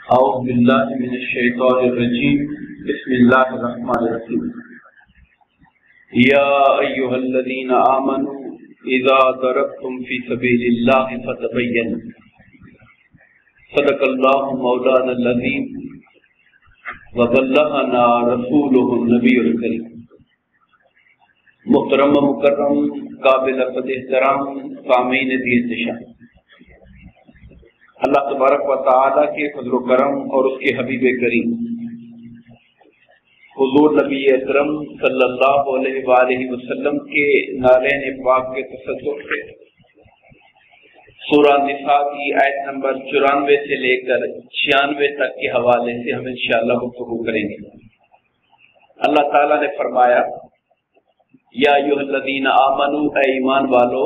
اعوذ باللہ من الشیطان الرجیم بسم اللہ الرحمن الرحیم یا ایھا الذین آمنوا اذا ضربتم فی سبیل اللہ فتبینوا صدق اللہ مولانا العظیم وبلغنا رسولہ النبی الکریم۔ محترم مکرم قابل قدر احترام سامعین عزیز شان، اللہ تبارک و تعالیٰ کے فضل و کرم اور اس کے حبیب کریم حضور نبی اکرم صلی اللہ علیہ وآلہ وسلم کے نالین پاک کے تصدق سے سورہ نساء کی آیت نمبر 94 سے لے کر 96 تک کے حوالے سے ہم انشاءاللہ گفتگو کریں گے۔ اللہ تعالیٰ نے فرمایا، یا ایھا الذین آمنوا، اے ایمان والو،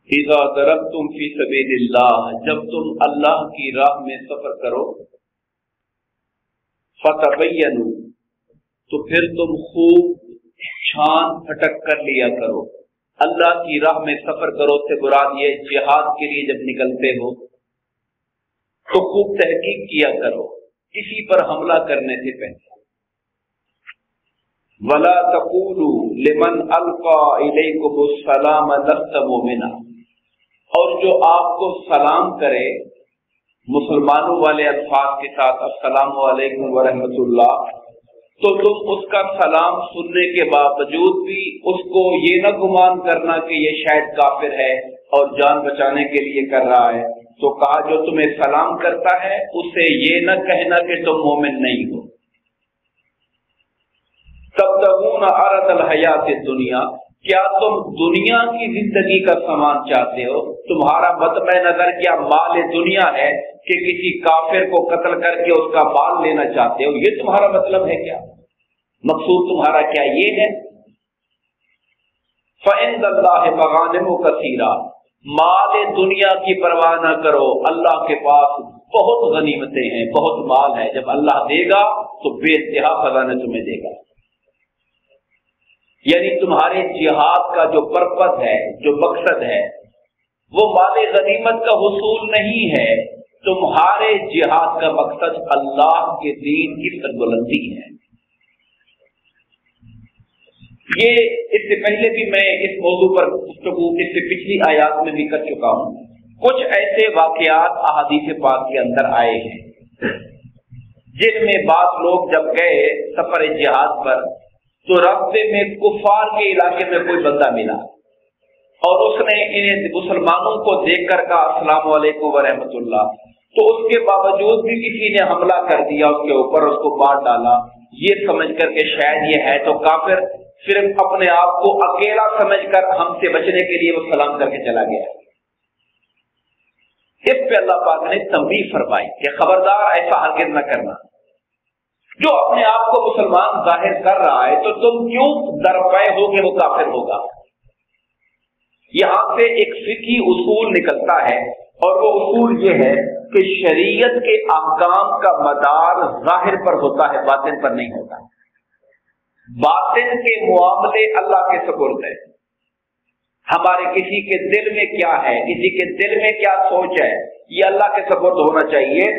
اذا ضربتم فی سبیل اللہ، جب تم اللہ کی راہ میں سفر کرو، فتبینوا، تو پھر تم خوب چھان پھٹک کر لیا کرو۔ اللہ کی راہ میں سفر کرو سے مراد یہ جہاد کے لیے جب نکلتے ہو تو خوب تحقیق کیا کرو کسی پر حملہ کرنے سے پہلے۔ ولا تقولوا لمن القى الیکم السلام لست مؤمنا، اور جو آپ کو سلام کرے مسلمانوں والے الفاظ کے ساتھ السلام علیکم ورحمۃ اللہ، تو تم اس کا سلام سننے کے باوجود بھی اس کو یہ نہ گمان کرنا کہ یہ شاید کافر ہے اور جان بچانے کے لیے کر رہا ہے۔ تو کہا جو تمہیں سلام کرتا ہے اسے یہ نہ کہنا کہ تم مومن نہیں ہو۔ تبتغون عرض الحیات الدنیا، کیا تم دنیا کی زندگی کا سامان چاہتے ہو؟ تمہارا مطمع نظر کیا مال دنیا ہے کہ کسی کافر کو قتل کر کے اس کا مال لینا چاہتے ہو؟ یہ تمہارا مطلب ہے کیا؟ مقصود تمہارا کیا یہ ہے؟ فَعِندَ اللَّهِ مَغَانِمُ كَثِيرًا، مال دنیا کی پرواہ نہ کرو، اللہ کے پاس بہت غنیمتیں ہیں، بہت مال ہے، جب اللہ دے گا تو بے انتہا خزانہ تمہیں دے گا۔ یعنی تمہارے جہاد کا جو پرپس ہے، جو مقصد ہے، وہ مال غنیمت کا حصول نہیں ہے، تمہارے جہاد کا مقصد اللہ کے دین کی سربلندی ہے۔ یہ اس سے پہلے بھی میں اس موضوع پر گفتگو اس سے پچھلی آیات میں بھی کر چکا ہوں۔ کچھ ایسے واقعات احادیث پاک کے اندر آئے ہیں جن میں بعض لوگ جب گئے سفر جہاد پر تو راستے میں کفار کے علاقے میں کوئی بندہ ملا اور اس نے انہیں مسلمانوں کو دیکھ کر کہا السلام علیکم ورحمۃ اللہ، تو اس کے باوجود بھی کسی نے حملہ کر دیا اس کے اوپر، اس کو مار ڈالا، یہ سمجھ کر کہ شاید یہ ہے تو کافر، صرف اپنے آپ کو اکیلا سمجھ کر ہم سے بچنے کے لیے وہ سلام کر کے چلا گیا۔ اس پہ اللہ پاک نے تنبیہ فرمائی کہ خبردار ایسا ہرگز نہ کرنا۔ جو اپنے آپ کو مسلمان ظاہر کر رہا ہے تو تم کیوں درپے ہو کہ وہ کافر ہوگا؟ یہاں سے ایک فقہی اصول نکلتا ہے اور وہ اصول یہ ہے کہ شریعت کے احکام کا مدار ظاہر پر ہوتا ہے، باطن پر نہیں ہوتا۔ باطن کے معاملے اللہ کے سپرد ہے۔ ہمارے کسی کے دل میں کیا ہے، کسی کے دل میں کیا سوچ ہے، یہ اللہ کے سپرد ہونا چاہیے۔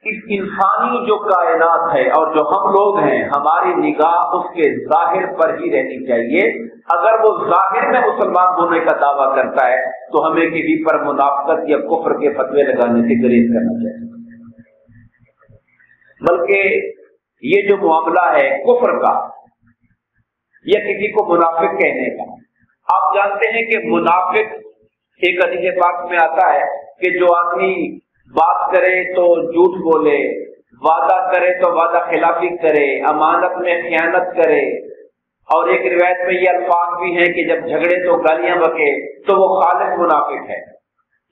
اس انسانی جو کائنات ہے اور جو ہم لوگ ہیں، ہماری نگاہ اس کے ظاہر پر ہی رہنی چاہیے۔ اگر وہ ظاہر میں مسلمان ہونے کا دعویٰ کرتا ہے تو ہمیں کسی پر منافقت یا کفر کے فتوے لگانے سے گریز کرنا چاہیے، بلکہ یہ جو معاملہ ہے کفر کا یا کسی کو منافق کہنے کا، آپ جانتے ہیں کہ منافق ایک حدیث پاک میں آتا ہے کہ جو آدمی بات کرے تو جھوٹ بولے، وعدہ کرے تو وعدہ خلافی کرے، امانت میں خیانت کرے، اور ایک روایت میں یہ الفاظ بھی ہیں کہ جب جھگڑے تو گالیاں بکے، تو وہ خالص منافق ہے۔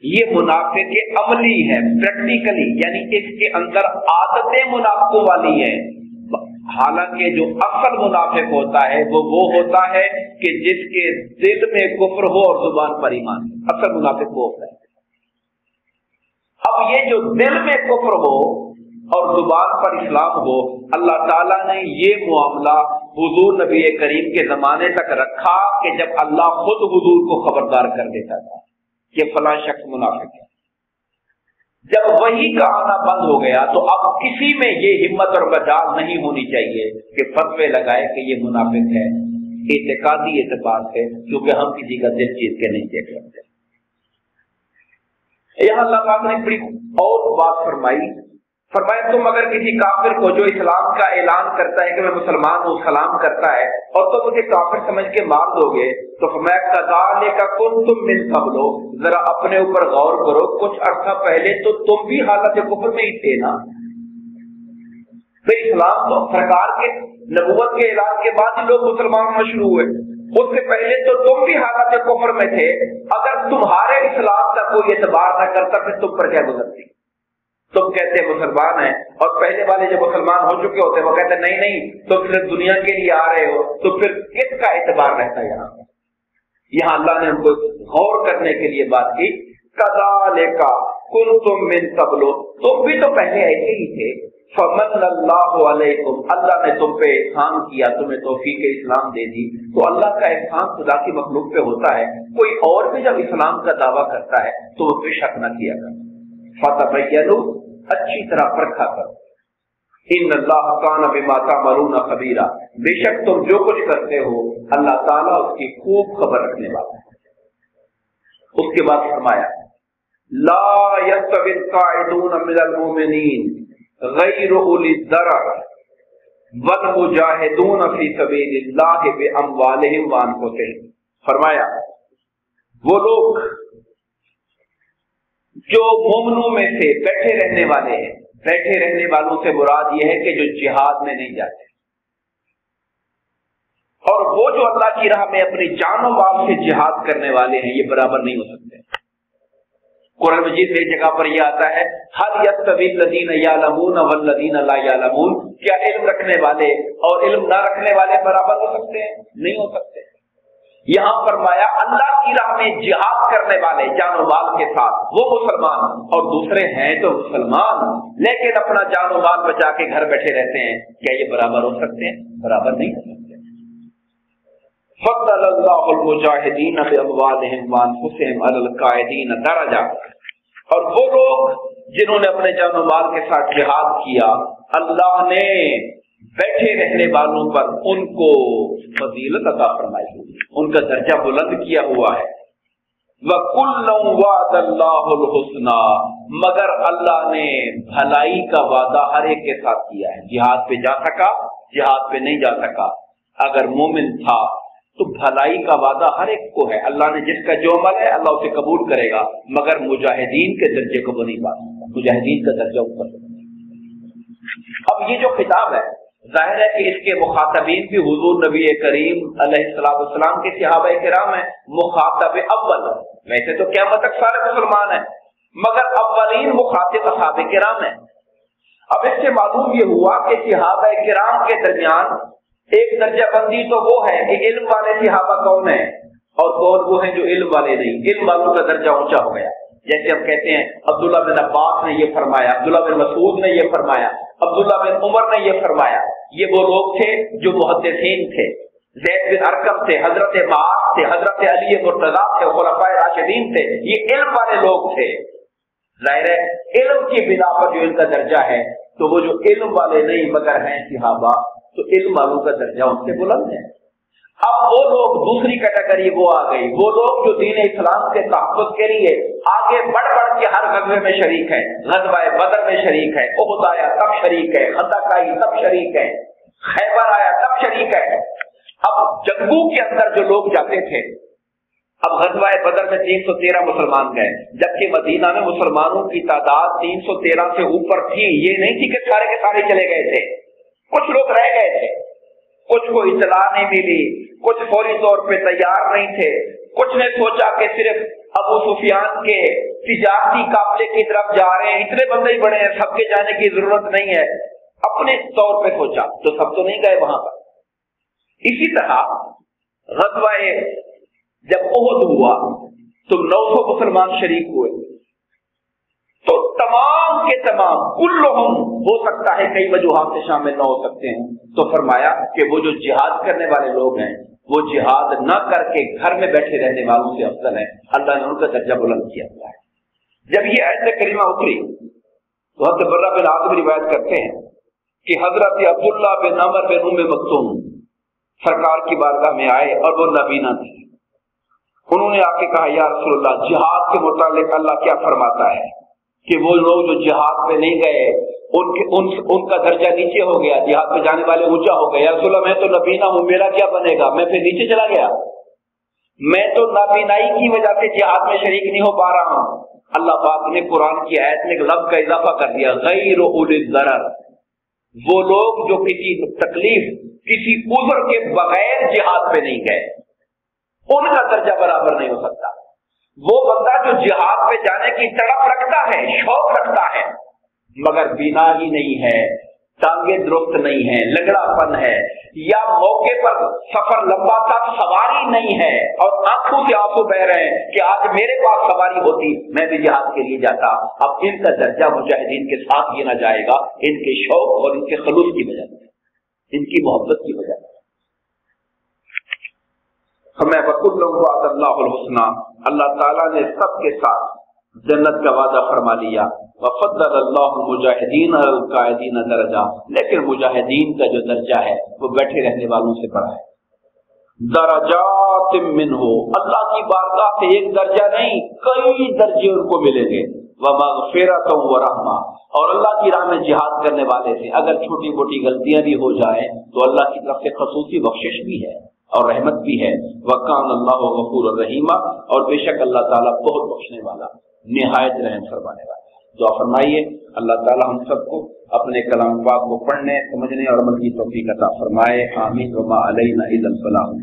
یہ منافق عملی ہے، پریکٹیکلی، یعنی اس کے اندر عادتیں منافقوں والی ہیں۔ حالانکہ جو اصل منافق ہوتا ہے وہ ہوتا ہے کہ جس کے دل میں کفر ہو اور زبان پر ایمان، اصل منافق وہ ہوتا ہے۔ اب یہ جو دل میں کفر ہو اور زبان پر اسلام ہو، اللہ تعالیٰ نے یہ معاملہ حضور نبی کریم کے زمانے تک رکھا کہ جب اللہ خود حضور کو خبردار کر دیتا تھا کہ فلاں شخص منافق ہے۔ جب وحی کا آنا بند ہو گیا تو اب کسی میں یہ ہمت اور مجال نہیں ہونی چاہیے کہ فتوے لگائے کہ یہ منافق ہے، اعتقادی اعتبار سے، کیونکہ ہم کسی کا دل جیت کے نہیں دیکھ سکتے۔ یہاں اللہ پاک نے بڑی اور بات فرمایا تم اگر کسی کافر کو جو اسلام کا اعلان کرتا ہے کہ میں مسلمان ہوں سلام کرتا ہے اور تم اسے کافر سمجھ کے مار دو گے تو فرمایا کذالک کنتم من قبل، ذرا اپنے اوپر غور کرو، کچھ عرصہ پہلے تو تم بھی حالت کفر میں ہی تھے نا۔ پھر اسلام تو سرکار کے نبوت کے اعلان کے بعد ہی لوگ مسلمان ہونا شروع ہوئے، اس سے پہلے تو تم بھی حالت کفر میں تھے۔ اگر تمہارے اسلام کا کوئی اعتبار نہ کرتا پھر تم پر کیا گزرتی؟ تم کہتے مسلمان ہیں اور پہلے والے جو مسلمان ہو چکے ہوتے وہ کہتے نہیں نہیں تم صرف دنیا کے لیے آ رہے ہو، تو پھر کس کا اعتبار رہتا ہے؟ یہاں اللہ نے ہم کو غور کرنے کے لیے بات کی، کذالک کنتم من قبل، تم بھی تو پہلے ایسے ہی تھے، فمن اللہ علیکم، اللہ نے تم پہ احسان کیا، تمہیں توفیق اسلام دے دی۔ تو اللہ کا احسان خدا کی مخلوق پہ ہوتا ہے، کوئی اور بھی جب اسلام کا دعویٰ کرتا ہے تو وہ پہ شک نہ کیا کرتا۔ فتبینوا، اچھی طرح پرکھا کرو، ان اللہ کان بما تعملون خبیرا، بے شک تم جو کچھ کرتے ہو اللہ تعالیٰ اس کی خوب خبر رکھنے والا ہے۔ اس کے بعد فرمایا لا یستوی القاعدون من المؤمنین غیر اولی الضرر والمجاہدون فی سبیل اللہ باموالہم وانفسہم، فرمایا وہ لوگ جو مومنوں میں سے بیٹھے رہنے والے ہیں، بیٹھے رہنے والوں سے مراد یہ ہے کہ جو جہاد میں نہیں جاتے، اور وہ جو اللہ کی راہ میں اپنی جان و مال سے جہاد کرنے والے ہیں، یہ برابر نہیں ہو سکتے۔ قرآن مجید میں ایک جگہ پر یہ آتا ہے هل یستوی الذین یعلمون والذین لا یعلمون، کیا علم رکھنے والے اور علم نہ رکھنے والے برابر ہو سکتے ہیں؟ نہیں ہو سکتے۔ یہاں فرمایا اللہ کی راہ میں جہاد کرنے والے جان و مال کے ساتھ وہ مسلمان، اور دوسرے ہیں تو مسلمان لیکن اپنا جان و مال بچا کے گھر بیٹھے رہتے ہیں، کیا یہ برابر ہو سکتے ہیں؟ برابر نہیں ہو سکتے۔ فضل اللہ المجاہدین باموالہم وانفسہم علی القاعدین درجہ، اور وہ لوگ جنہوں نے اپنے جان و مال کے ساتھ جہاد کیا، اللہ نے بیٹھے رہنے والوں پر ان کو فضیلت عطا فرمائی ہوئی، ان کا درجہ بلند کیا ہوا ہے۔ وَكُلًّا وَعَدَ اللَّهُ الْحُسْنَى، مگر اللہ نے بھلائی کا وعدہ ہر ایک کے ساتھ کیا ہے۔ جہاد پہ جا سکا، جہاد پہ نہیں جا سکا، اگر مومن تھا تو بھلائی کا وعدہ ہر ایک کو ہے۔ اللہ نے جس کا جو عمل ہے اللہ اسے قبول کرے گا، مگر مجاہدین کے درجے کو وہ نہیں پا سکتا، مجاہدین کا درجہ اوپر۔ اب یہ جو خطاب ہے ظاہر ہے کہ اس کے مخاطبین بھی حضور نبی کریم علیہ السلام کے صحابہ کرام ہیں، مخاطب اول، ویسے تو قیامت تک سارے مسلمان ہیں مگر اولین مخاطب صحابہ کرام ہیں۔ اب اس سے معلوم یہ ہوا کہ صحابہ کرام کے درمیان ایک درجہ بندی تو وہ ہے کہ علم والے صحابہ کون ہیں اور کون وہ ہیں جو علم والے نہیں۔ علم والوں کا درجہ اونچا ہو گیا، جیسے ہم کہتے ہیں عبداللہ بن عباس نے یہ فرمایا، عبداللہ بن مسعود نے یہ فرمایا، عبداللہ بن عمر نے یہ فرمایا۔ یہ وہ لوگ تھے جو محدثین تھے، زید بن ارقم تھے، حضرت معاذ تھے، حضرت علی مرتضیٰ تھے، خلفائے راشدین تھے، یہ علم والے لوگ تھے۔ ظاہر ہے علم کی بنا پر جو ان کا درجہ ہے، تو وہ جو علم والے نہیں مگر ہیں صحابہ، تو علم والوں کا درجہ ان سے بلند ہے۔ اب وہ لوگ دوسری کیٹیگری وہ آ گئی، وہ لوگ جو دین اسلام کے تحفظ کے لیے آگے بڑھ کے ہر غزوے میں شریک ہے، غزوہ بدر میں شریک ہے، احد آیا تب شریک ہے، خندق آئی تب شریک ہے، خیبر آیا تب شریک ہے۔ اب جنگوں کے اندر جو لوگ جاتے تھے، اب غزوہ بدر میں 313 مسلمان گئے، جبکہ مدینہ میں مسلمانوں کی تعداد 313 سے اوپر تھی۔ یہ نہیں تھی کہ سارے کے سارے چلے گئے تھے، کچھ لوگ رہ گئے تھے، کچھ کو اطلاع نہیں ملی، کچھ فوری طور پہ تیار نہیں تھے، کچھ نے سوچا کہ صرف ابو سفیان کے تجارتی قافلے کی طرف جا رہے ہیں، اتنے بندے ہی بڑے ہیں، سب کے جانے کی ضرورت نہیں ہے، اپنے طور پہ سوچا، تو سب تو نہیں گئے وہاں پر۔ اسی طرح غزوہ جب احد ہوا تو 900 مسلمان شریک ہوئے، تو تمام کے تمام کلہم، ہو سکتا ہے کئی وجوہات سے شامل نہ ہو سکتے ہیں، تو فرمایا کہ وہ جو جہاد کرنے والے لوگ ہیں وہ جہاد نہ کر کے گھر میں بیٹھے رہنے والوں سے افضل ہیں، اللہ نے ان کا درجہ بلند کیا ہوا ہے۔ جب یہ آیت کریمہ اتری تو حضرت برہ بن عازب روایت کرتے ہیں کہ حضرت عبداللہ بن عمر بن ام مکتوم سرکار کی بارگاہ میں آئے اور وہ نابینا تھی. انہوں نے آ کے کہا یا رسول اللہ جہاد کے متعلق اللہ کیا فرماتا ہے کہ وہ لوگ جو جہاد پہ نہیں گئے ان کا درجہ نیچے ہو گیا, جہاد پہ جانے والے اونچا ہو گئے. یا رسول اللہ میں تو نابینا ہوں, میرا کیا بنے گا, میں پھر نیچے چلا گیا, میں تو نابینائی کی وجہ سے جہاد میں شریک نہیں ہو پا رہا ہوں. اللہ پاک نے قرآن کی آیت میں ایک لفظ کا اضافہ کر دیا, غیر اولی الضرر, وہ لوگ جو کسی تکلیف کسی عذر کے بغیر جہاد پہ نہیں گئے ان کا درجہ برابر نہیں ہو سکتا. وہ بندہ جو جہاد پہ جانے کی تڑپ رکھتا ہے, شوق رکھتا ہے, مگر بینا ہی نہیں ہے, ٹانگیں درست نہیں ہے, لگڑا پن ہے, یا موقع پر سفر لمبا تھا سواری نہیں ہے اور آنکھوں سے آنسو بہ رہے ہیں کہ آج میرے پاس سواری ہوتی میں بھی جہاد کے لیے جاتا. اب ان کا درجہ مجاہدین کے ساتھ گنا جائے گا ان کے شوق اور ان کے خلوص کی وجہ سے, ان کی محبت کی وجہ سے. ہمیں وَكُلًّا وَعَدَ اللَّهُ الْحُسْنَى, اللہ تعالیٰ نے سب کے ساتھ جنت کا وعدہ فرما لیا. وَفَضَّلَ اللَّهُ الْمُجَاهِدِينَ عَلَى الْقَاعِدِينَ دَرَجَةً, لیکن مجاہدین کا جو درجہ ہے وہ بیٹھے رہنے والوں سے بڑا ہے. درجات منہ, اللہ کی بارگاہ سے ایک درجہ نہیں کئی درجے ان کو ملیں گے. وَمَغْفِرَةً وَرَحْمَةً, اور اللہ کی راہ میں جہاد کرنے والے سے اگر چھوٹی موٹی غلطیاں بھی ہو جائیں تو اللہ کی طرف سے خصوصی بخشش بھی ہے اور رحمت بھی ہے. وَكَانَ اللَّهُ غَفُورًا رَحِيمًا, اور بے شک اللہ تعالیٰ بہت بخشنے والا نہایت رحم فرمانے والا. دعا فرمائیے اللہ تعالیٰ ہم سب کو اپنے کلام پاک کو پڑھنے, سمجھنے اور عمل کی توفیق عطا فرمائے. آمین. وما علینا الا البلاغ.